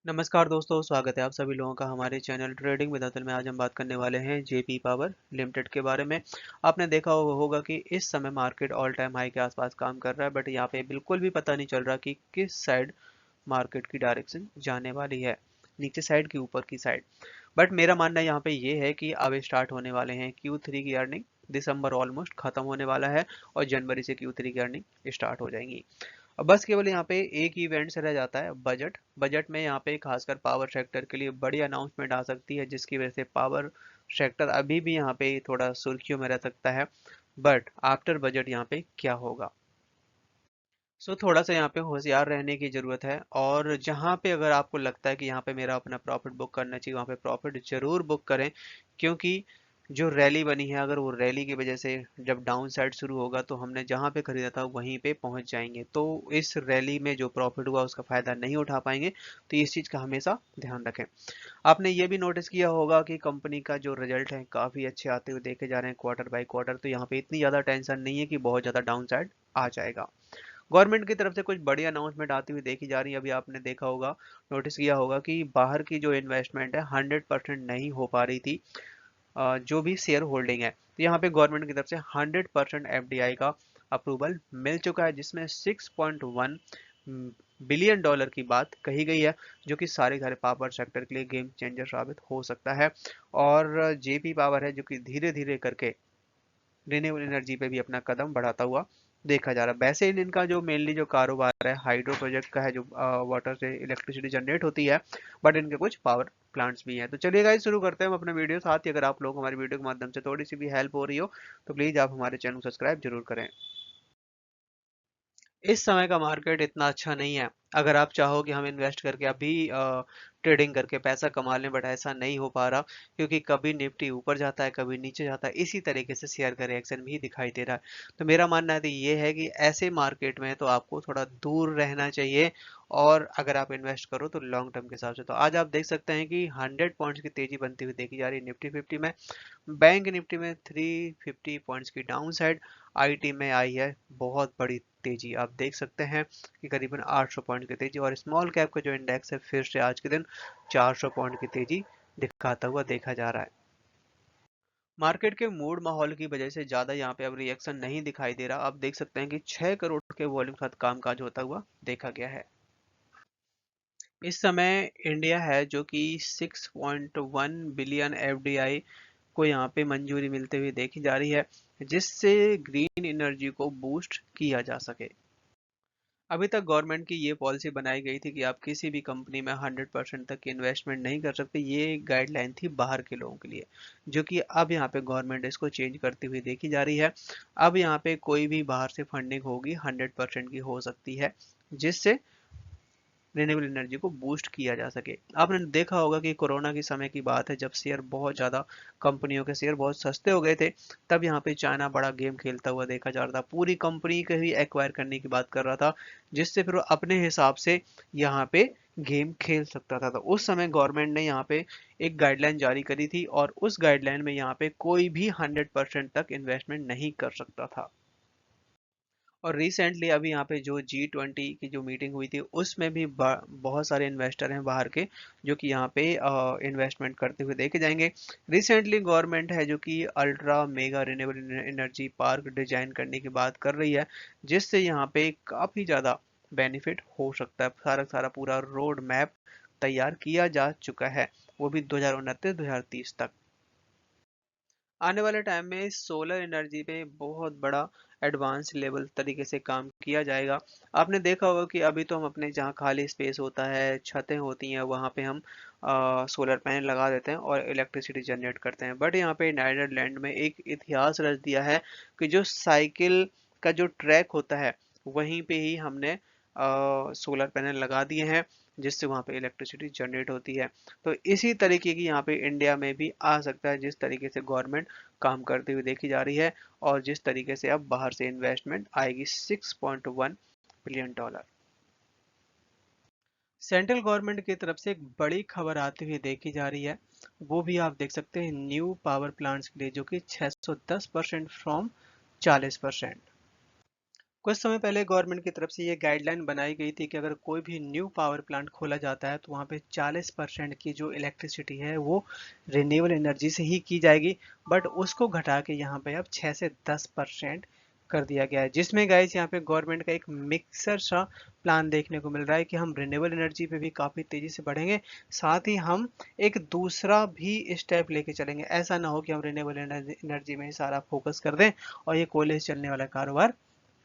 नमस्कार दोस्तों, स्वागत है आप सभी लोगों का हमारे चैनल ट्रेडिंग विद अतुल में। आज हम बात करने वाले हैं जेपी पावर लिमिटेड के बारे में। आपने देखा होगा कि इस समय मार्केट ऑल टाइम हाई के आसपास काम कर रहा है, बट यहाँ पे बिल्कुल भी पता नहीं चल रहा कि किस साइड मार्केट की डायरेक्शन जाने वाली है, नीचे साइड की ऊपर की साइड। बट मेरा मानना यहाँ पे ये है कि अब स्टार्ट होने वाले हैं Q3 की अर्निंग। दिसंबर ऑलमोस्ट खत्म होने वाला है और जनवरी से Q3 की अर्निंग स्टार्ट हो जाएंगी। अब बस केवल यहाँ पे एक इवेंट से रह जाता है बजट। बजट में यहाँ पे खासकर पावर सेक्टर के लिए बड़ी अनाउंसमेंट आ सकती है, जिसकी वजह से पावर सेक्टर अभी भी यहाँ पे थोड़ा सुर्खियों में रह सकता है। बट आफ्टर बजट यहाँ पे क्या होगा, थोड़ा सा यहाँ पे होशियार रहने की जरूरत है। और जहाँ पे अगर आपको लगता है कि यहाँ पे मेरा अपना प्रॉफिट बुक करना चाहिए, वहाँ पे प्रॉफिट जरूर बुक करें। क्योंकि जो रैली बनी है, अगर वो रैली की वजह से जब डाउन साइड शुरू होगा तो हमने जहाँ पे खरीदा था वहीं पे पहुंच जाएंगे, तो इस रैली में जो प्रॉफिट हुआ उसका फायदा नहीं उठा पाएंगे। तो इस चीज का हमेशा ध्यान रखें। आपने ये भी नोटिस किया होगा कि कंपनी का जो रिजल्ट है काफी अच्छे आते हुए देखे जा रहे हैं क्वार्टर बाय क्वार्टर, तो यहाँ पे इतनी ज्यादा टेंशन नहीं है कि बहुत ज्यादा डाउन साइड आ जाएगा। गवर्नमेंट की तरफ से कुछ बड़ी अनाउंसमेंट आती हुई देखी जा रही है। अभी आपने देखा होगा, नोटिस किया होगा कि बाहर की जो इन्वेस्टमेंट है 100% नहीं हो पा रही थी। जो भी शेयर होल्डिंग है, तो यहाँ पे गवर्नमेंट की तरफ से 100% एफडीआई का अप्रूवल मिल चुका है, जिसमें 6.1 बिलियन डॉलर की बात कही गई है, जो कि सारे सारे पावर सेक्टर के लिए गेम चेंजर साबित हो सकता है। और जेपी पावर है जो कि धीरे धीरे करके रिन्यूएबल एनर्जी पे भी अपना कदम बढ़ाता हुआ देखा जा रहा है। वैसे इनका जो मेनली जो कारोबार है हाइड्रो प्रोजेक्ट का है, जो वाटर से इलेक्ट्रिसिटी जनरेट होती है। बट इनके कुछ पावर प्लांट्स भी हैं। तो चलिए गाइस, शुरू करते हैं हम अपने वीडियो। साथ ही अगर आप लोग हमारी वीडियो के माध्यम से थोड़ी सी भी हेल्प हो रही हो तो प्लीज आप हमारे चैनल को सब्सक्राइब जरूर करें। इस समय का मार्केट इतना अच्छा नहीं है। अगर आप चाहो कि हम इन्वेस्ट करके अभी ट्रेडिंग करके पैसा कमा लें, बट ऐसा नहीं हो पा रहा। क्योंकि कभी निफ्टी ऊपर जाता है, कभी नीचे जाता है, इसी तरीके से शेयर का रिएक्शन भी दिखाई दे रहा है। तो मेरा मानना तो ये है कि ऐसे मार्केट में तो आपको थोड़ा दूर रहना चाहिए। और अगर आप इन्वेस्ट करो तो लॉन्ग टर्म के हिसाब से, तो आज आप देख सकते हैं कि 100 पॉइंट्स की तेजी बनती हुई देखी जा रही है निफ्टी 50 में। बैंक निफ्टी में 350 पॉइंट्स की डाउन साइड। आईटी में आई है बहुत बड़ी तेजी, आप देख सकते हैं कि करीबन 800 पॉइंट की तेजी। और स्मॉल कैप का जो इंडेक्स है फिर से आज के दिन 400 पॉइंट की तेजी दिखाता हुआ देखा जा रहा है। मार्केट के मूड माहौल की वजह से ज्यादा यहाँ पे अब रिएक्शन नहीं दिखाई दे रहा। आप देख सकते हैं कि 6 करोड़ के वॉल्यूम के साथ कामकाज होता हुआ देखा गया है। इस समय इंडिया है जो कि 6.1 बिलियन एफडीआई को यहाँ पे मंजूरी मिलते हुए देखी जा रही है, जिससे ग्रीन एनर्जी को बूस्ट किया जा सके। अभी तक गवर्नमेंट की ये पॉलिसी बनाई गई थी कि आप किसी भी कंपनी में 100% तक इन्वेस्टमेंट नहीं कर सकते। ये गाइडलाइन थी बाहर के लोगों के लिए, जो कि अब यहाँ पे गवर्नमेंट इसको चेंज करती हुई देखी जा रही है। अब यहाँ पे कोई भी बाहर से फंडिंग होगी 100% की हो सकती है, जिससे रिन्यूएबल एनर्जी को बूस्ट किया जा सके। आपने देखा होगा कि कोरोना के समय की बात है, जब शेयर बहुत ज़्यादा, कंपनियों के शेयर बहुत सस्ते हो गए थे। तब यहाँ पे चाइना बड़ा गेम खेलता हुआ देखा जा रहा था, पूरी कंपनी को ही एक्वायर करने की बात कर रहा था, जिससे फिर वो अपने हिसाब से यहाँ पे गेम खेल सकता था। तो उस समय गवर्नमेंट ने यहाँ पे एक गाइडलाइन जारी करी थी, और उस गाइडलाइन में यहाँ पे कोई भी 100% तक इन्वेस्टमेंट नहीं कर सकता था। और रिसेंटली अभी यहाँ पे जो G20 की जो मीटिंग हुई थी, उसमें भी बहुत सारे इन्वेस्टर हैं बाहर के, जो कि यहाँ पे इन्वेस्टमेंट करते हुए देखे जाएंगे। रिसेंटली गवर्नमेंट है जो कि ultra mega renewable energy park design करने की बात कर रही है, जिससे यहाँ पे काफ़ी ज़्यादा बेनिफिट हो सकता है। सारा सारा पूरा रोड मैप तैयार किया जा चुका है, वो भी 2029-2030 तक। आने वाले टाइम में सोलर एनर्जी पे बहुत बड़ा एडवांस लेवल तरीके से काम किया जाएगा। आपने देखा होगा कि अभी तो हम अपने जहाँ खाली स्पेस होता है, छतें होती हैं, वहाँ पे हम सोलर पैनल लगा देते हैं और इलेक्ट्रिसिटी जनरेट करते हैं। बट यहाँ पे नीदरलैंड में एक इतिहास रच दिया है कि जो साइकिल का जो ट्रैक होता है, वहीं पे ही हमने सोलर पैनल लगा दिए हैं, जिससे वहाँ पे इलेक्ट्रिसिटी जनरेट होती है। तो इसी तरीके की यहाँ पे इंडिया में भी आ सकता है, जिस तरीके से गवर्नमेंट काम करती हुई देखी जा रही है, और जिस तरीके से अब बाहर से इन्वेस्टमेंट आएगी 6.1 बिलियन डॉलर। सेंट्रल गवर्नमेंट की तरफ से एक बड़ी खबर आती हुई देखी जा रही है, वो भी आप देख सकते हैं न्यू पावर प्लांट्स के लिए, जो कि 610% फ्रॉम 40%। कुछ समय पहले गवर्नमेंट की तरफ से ये गाइडलाइन बनाई गई थी कि अगर कोई भी न्यू पावर प्लांट खोला जाता है तो वहाँ पे 40% की जो इलेक्ट्रिसिटी है वो रिन्यूएबल एनर्जी से ही की जाएगी। बट उसको घटा के यहाँ पे अब 6 से 10% कर दिया गया है, जिसमें गाइस यहाँ पे गवर्नमेंट का एक मिक्सर सा प्लान देखने को मिल रहा है कि हम रिन्यूएबल एनर्जी पे भी काफ़ी तेज़ी से बढ़ेंगे, साथ ही हम एक दूसरा भी स्टेप लेके चलेंगे। ऐसा ना हो कि हम रिन्यूएबल एनर्जी में ही सारा फोकस कर दें और ये कोयले से चलने वाला कारोबार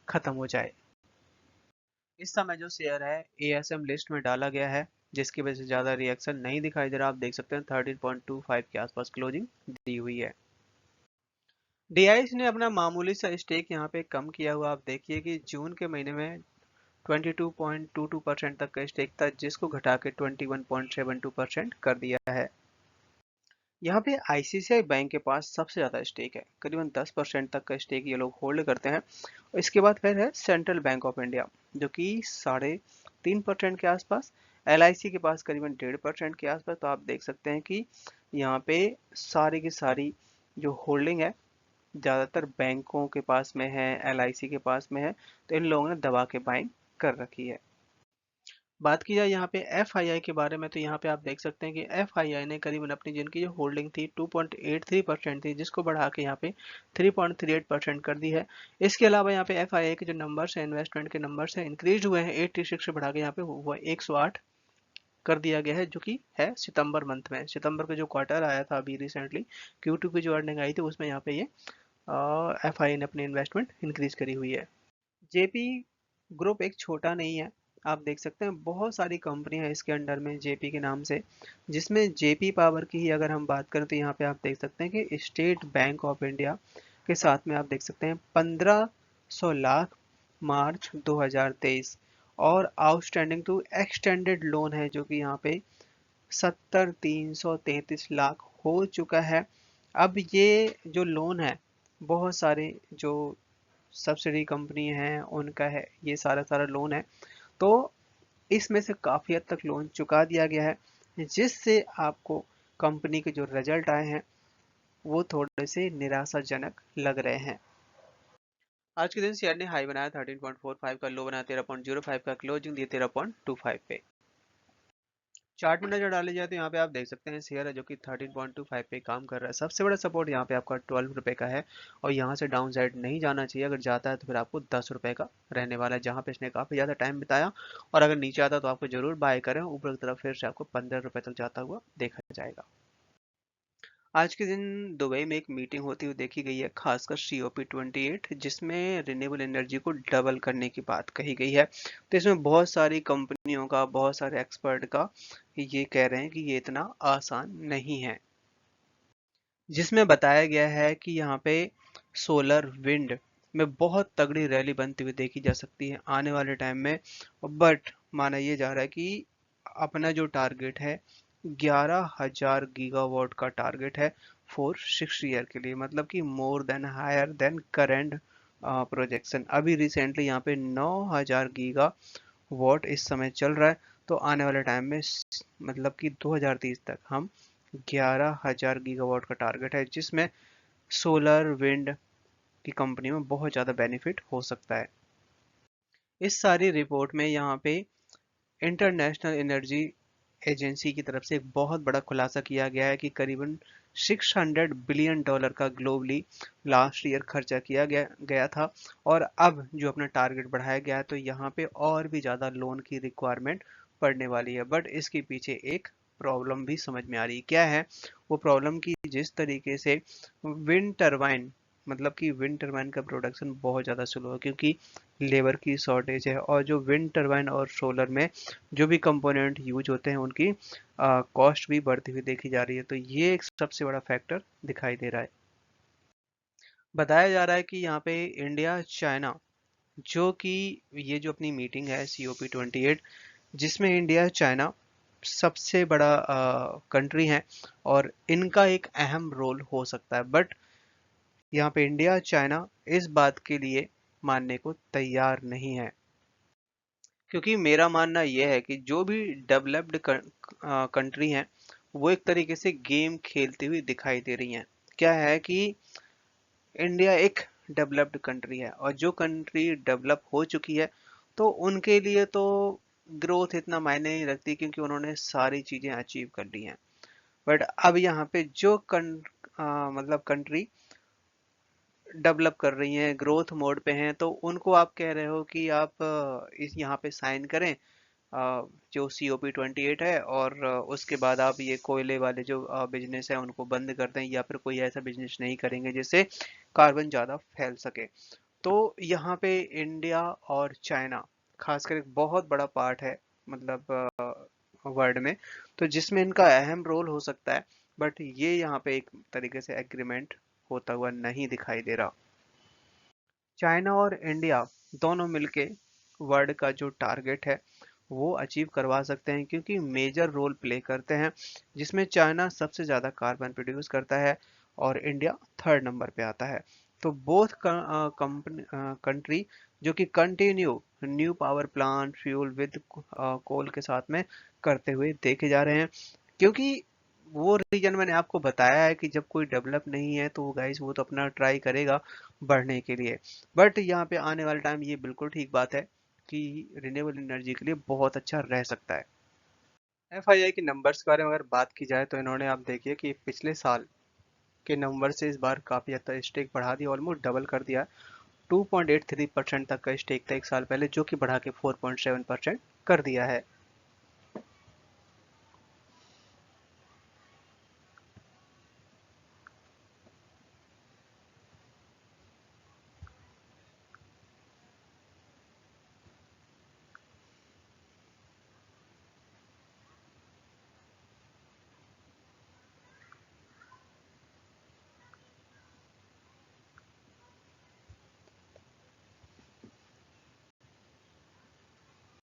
खत्म हो जाए। इस समय जो शेयर है एएसएम लिस्ट में डाला गया है, जिसकी वजह से ज़्यादा रिएक्शन नहीं दिखाई दे रहा। आप देख सकते हैं 13.25 के आसपास क्लोजिंग दी हुई है। डीआईएस ने अपना मामूली सा स्टेक यहाँ पे कम किया हुआ। आप देखिए कि जून के महीने में 22.22% तक का स्टेक था, जिसको घटा के 21.72% कर दिया है। यहाँ पे आईसीआईसीआई बैंक के पास सबसे ज़्यादा स्टेक है, करीबन 10% तक का स्टेक ये लोग होल्ड करते हैं। इसके बाद फिर है सेंट्रल बैंक ऑफ इंडिया, जो कि 3.5% के आसपास। एलआईसी के पास करीबन 1.5% के आसपास। तो आप देख सकते हैं कि यहाँ पे सारी की सारी जो होल्डिंग है ज़्यादातर बैंकों के पास में है, एलआईसी के पास में है। तो इन लोगों ने दबा के बाइंग कर रखी है। बात की जाए यहाँ पे एफआईआई के बारे में, तो यहाँ पे आप देख सकते हैं कि एफआईआई ने करीबन अपनी जिनकी जो होल्डिंग थी 2.83% थी, जिसको बढ़ा के यहाँ पे 3.38% कर दी है। इसके अलावा यहाँ पे एफआईआई के जो नंबर्स हैं, इन्वेस्टमेंट के नंबर्स हैं, इंक्रीज हुए हैं 86 से बढ़ा के यहाँ पे हुआ 108 कर दिया गया है, जो कि है सितंबर मंथ में। सितंबर का जो क्वार्टर आया था अभी रिसेंटली, क्यू टू की जो अर्निंग आई थी उसमें यहाँ पे ये एफआईआई ने अपनी इन्वेस्टमेंट इंक्रीज करी हुई है। जेपी ग्रुप एक छोटा नहीं है। आप देख सकते हैं बहुत सारी कंपनियां हैं इसके अंडर में जेपी के नाम से, जिसमें जेपी पावर की ही अगर हम बात करें तो यहाँ पे आप देख सकते हैं कि स्टेट बैंक ऑफ इंडिया के साथ में आप देख सकते हैं 1500 लाख मार्च 2023, और आउटस्टैंडिंग टू एक्सटेंडेड लोन है जो कि यहाँ पे 70,333 लाख हो चुका है। अब ये जो लोन है बहुत सारे जो सब्सिडी कंपनी है उनका है, ये सारा सारा लोन है। तो इसमें से काफ़ी हद तक लोन चुका दिया गया है, जिससे आपको कंपनी के जो रिजल्ट आए हैं वो थोड़े से निराशाजनक लग रहे हैं। आज के दिन शेयर ने हाई बनाया 13.45 का, लो बनाया 13.05 का, क्लोजिंग दी 13.25 पे। चार्ट में नजर डाली जाए तो यहाँ पे आप देख सकते हैं शेयर है जो कि 13.25 पे काम कर रहा है। सबसे बड़ा सपोर्ट यहाँ पे आपका 12 रुपए का है, और यहाँ से डाउन साइड नहीं जाना चाहिए। अगर जाता है तो फिर आपको 10 रुपए का रहने वाला है, जहाँ पे इसने काफी ज्यादा टाइम बिताया। और अगर नीचे आता तो आपको जरूर बाय करें, ऊपर की तरफ फिर से आपको 15 रुपए तक जाता हुआ देखा जाएगा। आज के दिन दुबई में एक मीटिंग होती हुई देखी गई है, खासकर COP28, जिसमें रिन्यूएबल एनर्जी को डबल करने की बात कही गई है। तो इसमें बहुत सारी कंपनियों का, बहुत सारे एक्सपर्ट का ये कह रहे हैं कि ये इतना आसान नहीं है। जिसमें बताया गया है कि यहाँ पे सोलर विंड में बहुत तगड़ी रैली बनती हुई देखी जा सकती है आने वाले टाइम में। बट माना ये जा रहा है कि अपना जो टारगेट है 11,000 गीगावाट का टारगेट है फॉर 6 ईयर के लिए, मतलब कि more than higher than current projection. अभी रिसेंटली यहाँ पे 9,000 गीगा वॉट इस समय चल रहा है। तो आने वाले टाइम में मतलब कि 2030 तक हम 11,000 गीगावाट का टारगेट है, जिसमें सोलर विंड की कंपनी में बहुत ज़्यादा बेनिफिट हो सकता है। इस सारी रिपोर्ट में यहाँ पे इंटरनेशनल एनर्जी एजेंसी की तरफ से एक बहुत बड़ा खुलासा किया गया है कि करीबन $600 बिलियन का ग्लोबली लास्ट ईयर खर्चा किया गया था। और अब जो अपना टारगेट बढ़ाया गया है तो यहाँ पे और भी ज़्यादा लोन की रिक्वायरमेंट पड़ने वाली है। बट इसके पीछे एक प्रॉब्लम भी समझ में आ रही है। क्या है वो प्रॉब्लम? की जिस तरीके से विंड टरबाइन, मतलब कि विंड टरबाइन का प्रोडक्शन बहुत ज़्यादा स्लो है, क्योंकि लेबर की शॉर्टेज है। और जो विंड टरबाइन और सोलर में जो भी कंपोनेंट यूज होते हैं उनकी कॉस्ट भी बढ़ती हुई देखी जा रही है। तो ये एक सबसे बड़ा फैक्टर दिखाई दे रहा है। बताया जा रहा है कि यहाँ पे इंडिया चाइना, जो कि ये जो अपनी मीटिंग है COP28, जिसमें इंडिया चाइना सबसे बड़ा कंट्री है और इनका एक अहम रोल हो सकता है। बट यहाँ पे इंडिया चाइना इस बात के लिए मानने को तैयार नहीं है, क्योंकि मेरा मानना यह है कि जो भी डेवलप्ड कंट्री हैं वो एक तरीके से गेम खेलती हुई दिखाई दे रही हैं। क्या है कि इंडिया एक डेवलप्ड कंट्री है, और जो कंट्री डेवलप हो चुकी है तो उनके लिए तो ग्रोथ इतना मायने नहीं रखती, क्योंकि उन्होंने सारी चीजें अचीव कर ली हैं। बट अब यहाँ पे जो मतलब कंट्री डेवलप कर रही हैं, ग्रोथ मोड पे हैं, तो उनको आप कह रहे हो कि आप इस यहाँ पे साइन करें जो COP28 है, और उसके बाद आप ये कोयले वाले जो बिजनेस है उनको बंद कर दें, या फिर कोई ऐसा बिजनेस नहीं करेंगे जिससे कार्बन ज़्यादा फैल सके। तो यहाँ पे इंडिया और चाइना खासकर एक बहुत बड़ा पार्ट है, मतलब वर्ल्ड में, तो जिसमें इनका अहम रोल हो सकता है। बट ये यहाँ पे एक तरीके से एग्रीमेंट होता हुआ नहीं दिखाई दे रहा। चाइना और इंडिया दोनों मिलके वर्ल्ड का जो टारगेट है वो अचीव करवा सकते हैं, क्योंकि मेजर रोल प्ले करते हैं, जिसमें चाइना सबसे ज़्यादा कार्बन प्रोड्यूस करता है और इंडिया थर्ड नंबर पे आता है। तो बोथ कंट्री जो कि continue new power plant fuel with coal के साथ में करते हुए देखे जा रहे हैं, क्योंकि वो रीजन मैंने आपको बताया है कि जब कोई डेवलप नहीं है तो गाइस वो तो अपना ट्राई करेगा बढ़ने के लिए। बट यहाँ पे आने वाले टाइम ये बिल्कुल ठीक बात है कि रिन्यूएबल एनर्जी के लिए बहुत अच्छा रह सकता है। FII के नंबर्स के बारे में अगर बात की जाए तो इन्होंने, आप देखिए कि पिछले साल के नंबर से इस बार काफ़ी ज़्यादा स्टेक बढ़ा दिया, ऑलमोस्ट डबल कर दिया। 2.83% तक का स्टेक था एक साल पहले, जो कि बढ़ा के 4.7% कर दिया है।